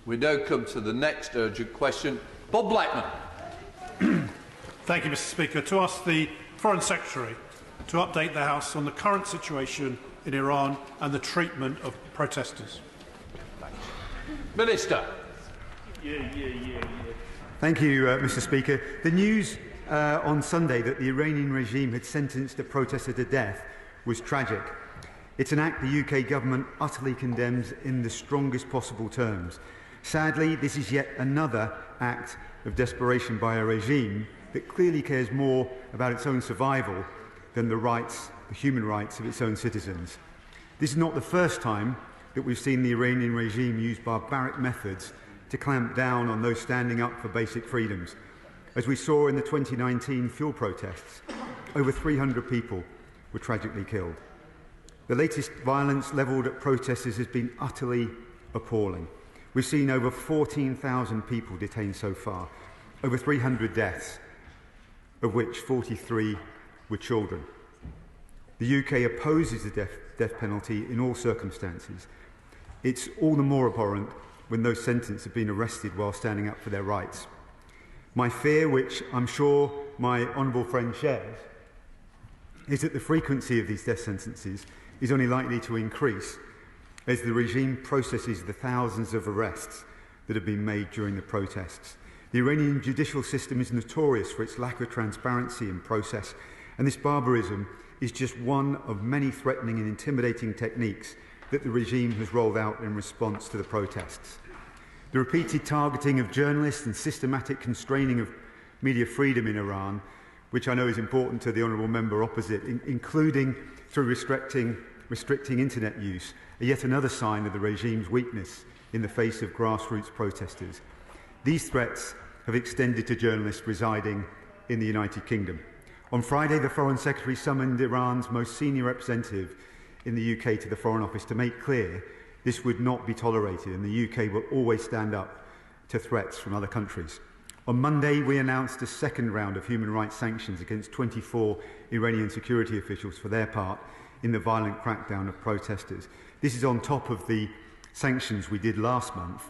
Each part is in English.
We now come to the next urgent question. Bob Blackman. Thank you, Mr. Speaker. To ask the Foreign Secretary to update the House on the current situation in Iran and the treatment of protesters. Minister. Thank you, Mr. Speaker. The news on Sunday that the Iranian regime had sentenced a protester to death was tragic. It's an act the UK government utterly condemns in the strongest possible terms. Sadly, this is yet another act of desperation by a regime that clearly cares more about its own survival than the human rights of its own citizens. This is not the first time that we've seen the Iranian regime use barbaric methods to clamp down on those standing up for basic freedoms. As we saw in the 2019 fuel protests, over 300 people were tragically killed. The latest violence levelled at protesters has been utterly appalling. We've seen over 14,000 people detained so far, over 300 deaths, of which 43 were children. The UK opposes the death penalty in all circumstances. It's all the more abhorrent when those sentenced have been arrested while standing up for their rights. My fear, which I'm sure my honourable friend shares, is that the frequency of these death sentences is only likely to increase as the regime processes the thousands of arrests that have been made during the protests. The Iranian judicial system is notorious for its lack of transparency and process, and this barbarism is just one of many threatening and intimidating techniques that the regime has rolled out in response to the protests. The repeated targeting of journalists and systematic constraining of media freedom in Iran, which I know is important to the honourable member opposite, including through restricting internet use, are yet another sign of the regime's weakness in the face of grassroots protesters. These threats have extended to journalists residing in the United Kingdom. On Friday, the Foreign Secretary summoned Iran's most senior representative in the UK to the Foreign Office to make clear this would not be tolerated, and the UK will always stand up to threats from other countries. On Monday, we announced a second round of human rights sanctions against 24 Iranian security officials for their part in the violent crackdown of protesters. This is on top of the sanctions we did last month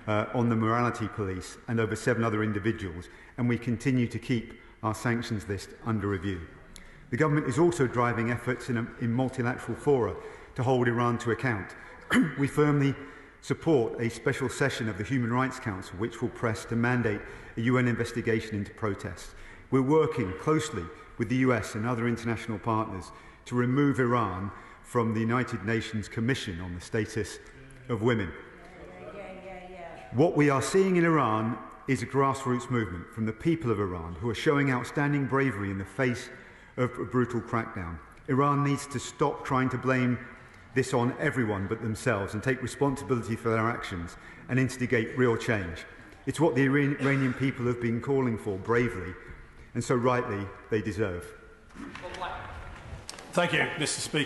on the morality police and over 7 other individuals, and we continue to keep our sanctions list under review. The government is also driving efforts in multilateral fora to hold Iran to account. We firmly support a special session of the Human Rights Council, which will press to mandate a UN investigation into protests. We're working closely with the US and other international partners to remove Iran from the United Nations Commission on the Status of Women. What we are seeing in Iran is a grassroots movement from the people of Iran who are showing outstanding bravery in the face of a brutal crackdown. Iran needs to stop trying to blame this on everyone but themselves and take responsibility for their actions and instigate real change. It's what the Iranian people have been calling for bravely, and so rightly they deserve. Thank you, Mr. Speaker.